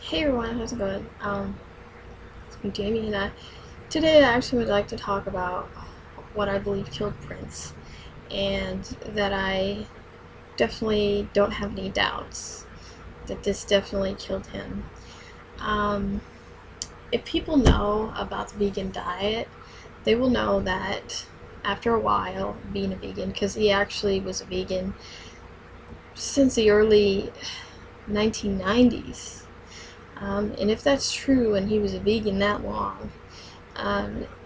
Hey everyone, how's it going? It's me, Jamie, and today I actually would like to talk about what I believe killed Prince, and that I definitely don't have any doubts that this definitely killed him. Um, if people know about the vegan diet, they will know that after a while being a vegan, because he actually was a vegan since the early 1990s. And if that's true and he was a vegan that long,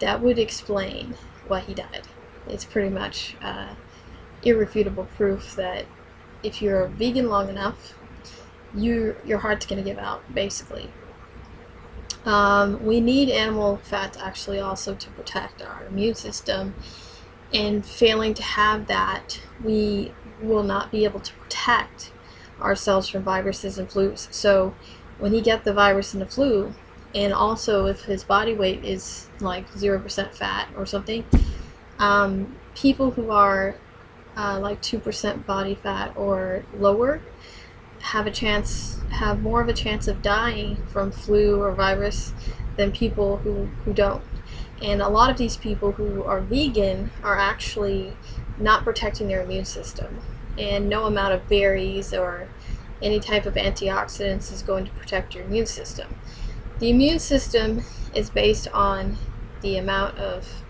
that would explain why he died. It's pretty much irrefutable proof that if you're a vegan long enough, your heart's going to give out, basically. We need animal fats actually also to protect our immune system, and failing to have that, we will not be able to protect ourselves from viruses and flus. So when he get the virus and the flu, and also if his body weight is like 0% fat or something, people who are like 2% body fat or lower have more of a chance of dying from flu or virus than people who don't. And a lot of these people who are vegan are actually not protecting their immune system, and no amount of berries or any type of antioxidants is going to protect your immune system. The immune system is based on the amount of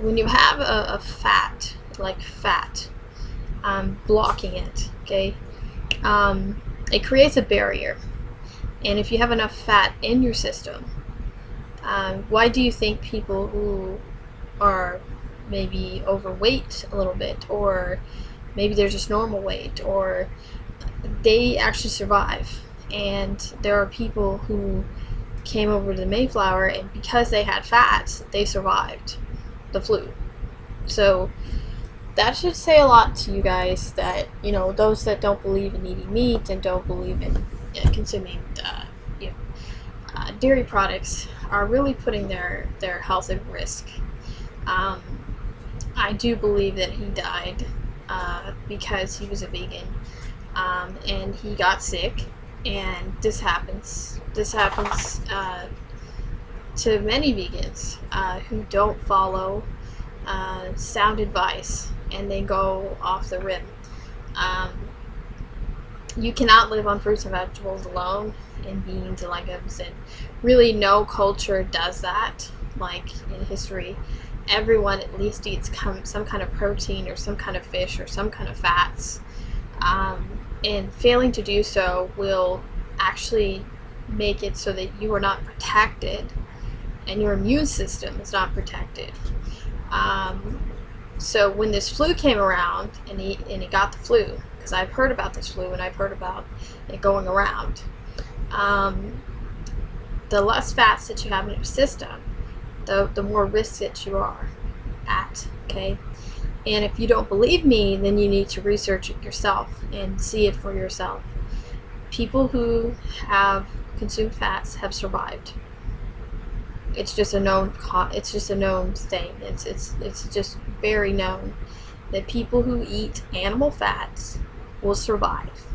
when you have a fat, like fat, blocking it, okay, it creates a barrier. And if you have enough fat in your system, why do you think people who are maybe overweight a little bit, or maybe they're just normal weight, or they actually survive? And there are people who came over to the Mayflower, and because they had fats, they survived the flu. So that should say a lot to you guys, that, you know, those that don't believe in eating meat and don't believe in consuming dairy products are really putting their health at risk. I do believe that he died because he was a vegan, and he got sick, and this happens. This happens to many vegans who don't follow sound advice, and they go off the rim. You cannot live on fruits and vegetables alone, and beans and legumes, and really no culture does that. Like in history, everyone at least eats some kind of protein or some kind of fish or some kind of fats, and failing to do so will actually make it so that you are not protected and your immune system is not protected. So when this flu came around, and he got the flu, because I've heard about this flu and I've heard about it going around, the less fats that you have in your system, the more risk that you are at, okay? And if you don't believe me, then you need to research it yourself and see it for yourself. People who have consumed fats have survived. It's just a known thing. It's just very known that people who eat animal fats will survive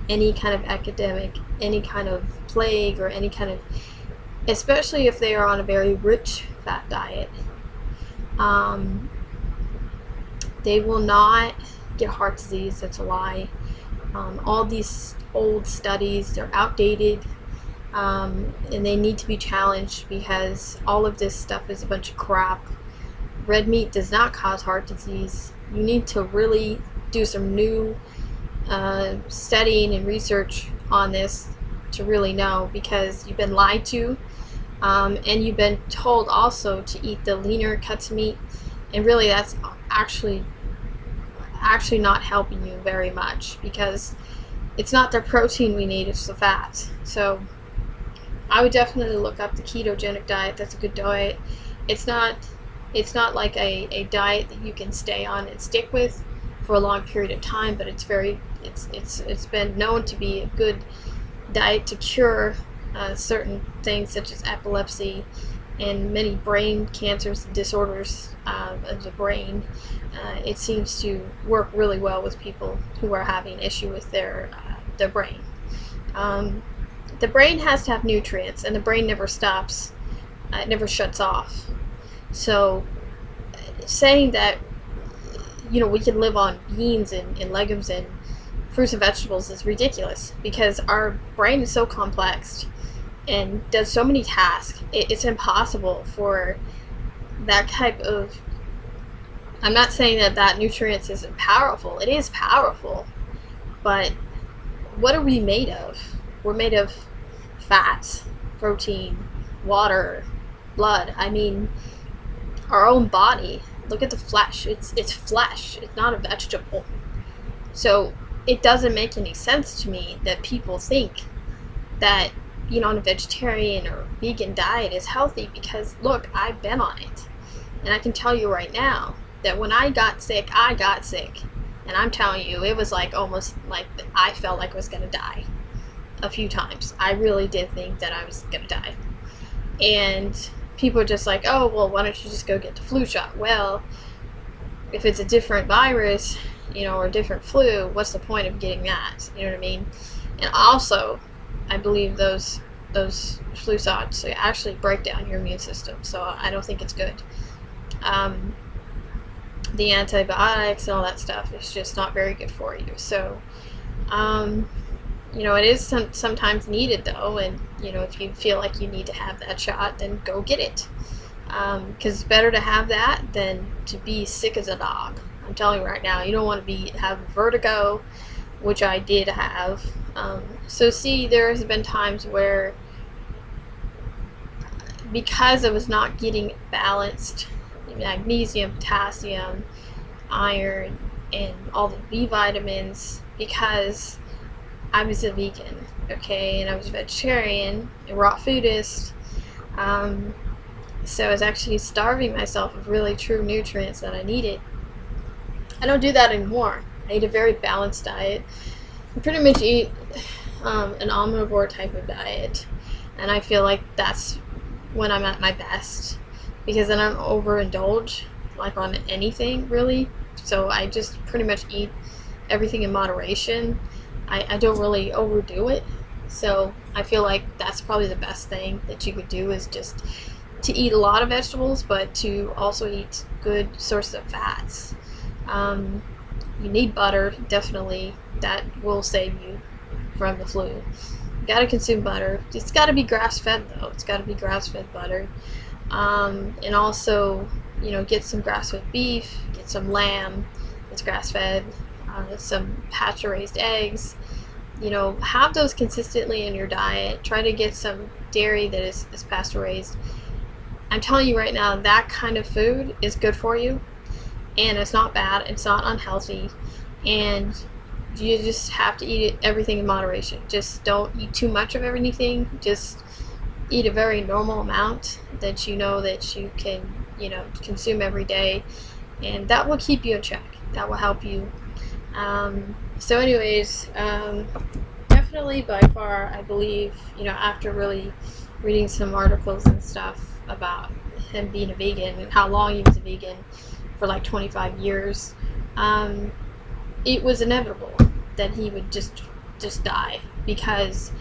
any kind of epidemic, any kind of plague, or any kind of, especially if they are on a very rich fat diet. They will not get heart disease. That's a lie. All these old studies, they're outdated, and they need to be challenged, because all of this stuff is a bunch of crap. Red meat does not cause heart disease. You need to really do some new studying and research on this to really know, because you've been lied to, and you've been told also to eat the leaner cuts of meat, and really that's actually not helping you very much, because it's not the protein we need, it's the fat. So I would definitely look up the ketogenic diet. That's a good diet. It's not like a diet that you can stay on and stick with for a long period of time, but it's been known to be a good diet to cure certain things such as epilepsy and many brain cancers and disorders of the brain. It seems to work really well with people who are having issue with their brain. Um, the brain has to have nutrients, and the brain never stops. It never shuts off. So saying that, we can live on beans and legumes and fruits and vegetables is ridiculous, because our brain is so complex and does so many tasks. It's impossible for that type of, I'm not saying that nutrients isn't powerful. It is powerful, but what are we made of? We're made of fats, protein, water, blood. I mean, our own body. Look at the flesh. It's flesh. It's not a vegetable. So it doesn't make any sense to me that people think that on a vegetarian or vegan diet is healthy, because look, I've been on it, and I can tell you right now that when I got sick, and I'm telling you, it was like almost like I felt like I was gonna die a few times. I really did think that I was gonna die, and people are just like, oh, well, why don't you just go get the flu shot? Well, if it's a different virus, or a different flu, what's the point of getting that? You know what I mean? And also, I believe those flu shots actually break down your immune system, so I don't think it's good. The antibiotics and all that stuff is just not very good for you. So, it is sometimes needed, though, and if you feel like you need to have that shot, then go get it, because it's better to have that than to be sick as a dog. I'm telling you right now, you don't want to have vertigo, which I did have. So see, there has been times where, because I was not getting balanced magnesium, potassium, iron, and all the B vitamins, because I was a vegan, okay, and I was a vegetarian, a raw foodist, so I was actually starving myself of really true nutrients that I needed. I don't do that anymore. I eat a very balanced diet. I pretty much eat an omnivore type of diet, and I feel like that's when I'm at my best, because then I don't overindulge like on anything really. So I just pretty much eat everything in moderation. I don't really overdo it. So I feel like that's probably the best thing that you could do, is just to eat a lot of vegetables, but to also eat good sources of fats. You need butter, definitely. That will save you from the flu. You gotta consume butter. It's gotta be grass-fed, though. It's gotta be grass-fed butter. And also, get some grass-fed beef, get some lamb that's grass-fed, some pasture-raised eggs. Have those consistently in your diet. Try to get some dairy that is pasture-raised. I'm telling you right now, that kind of food is good for you, and it's not bad, it's not unhealthy, and you just have to eat everything in moderation. Just don't eat too much of everything. Just eat a very normal amount that that you can consume every day, and that will keep you in check. That will help you. So anyways, definitely by far, I believe, after really reading some articles and stuff about him being a vegan and how long he was a vegan, for like 25 years, it was inevitable that he would just die, because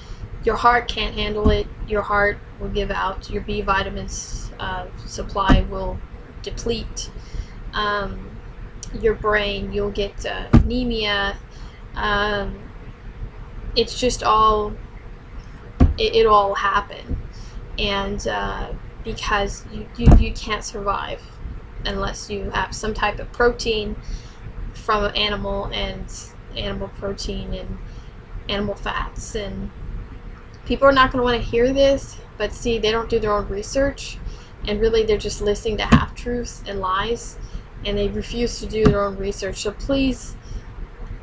your heart can't handle it. Your heart will give out. Your B vitamins supply will deplete. Your brain, you'll get anemia. It's just all, it'll all happen. And because you can't survive unless you have some type of protein from an animal, and animal protein and animal fats. And people are not going to want to hear this, but see, they don't do their own research, and really they're just listening to half-truths and lies, and they refuse to do their own research. So please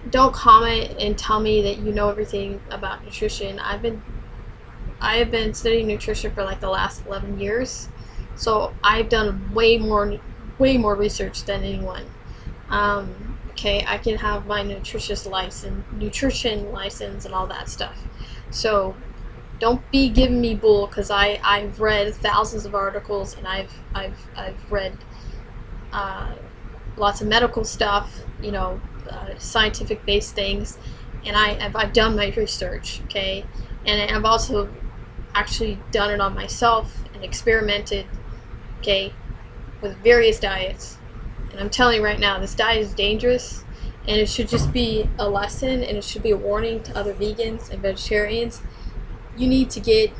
don't comment and tell me that you know everything about nutrition. I have been studying nutrition for like the last 11 years, so I've done way more research than anyone. Okay, I can have my nutrition license and all that stuff. So don't be giving me bull, because I've read thousands of articles, and I've read lots of medical stuff, scientific based things, and I've done my research. Okay, And I've also actually done it on myself and experimented, okay, with various diets. And I'm telling you right now, this diet is dangerous, and it should just be a lesson, and it should be a warning to other vegans and vegetarians. You need to get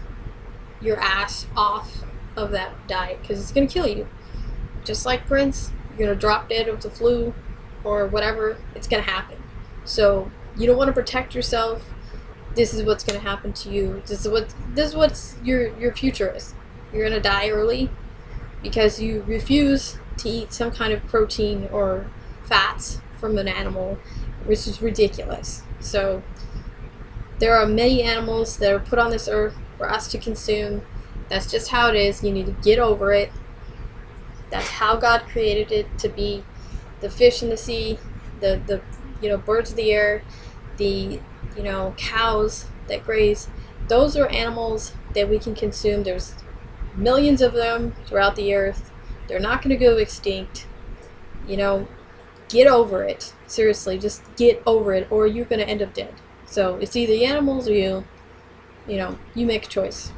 your ass off of that diet, because it's going to kill you. Just like Prince, you're going to drop dead of the flu or whatever. It's going to happen. So you don't want to protect yourself. This is what's going to happen to you. This is what your future is. You're going to die early because you refuse to eat some kind of protein or fats from an animal, which is ridiculous. So there are many animals that are put on this earth for us to consume. That's just how it is. You need to get over it. That's how God created it to be. The fish in the sea, the birds of the air, the cows that graze. Those are animals that we can consume. There's millions of them throughout the earth. They're not going to go extinct. Get over it. Seriously, just get over it, or you're going to end up dead. So it's either the animals or you. You make a choice.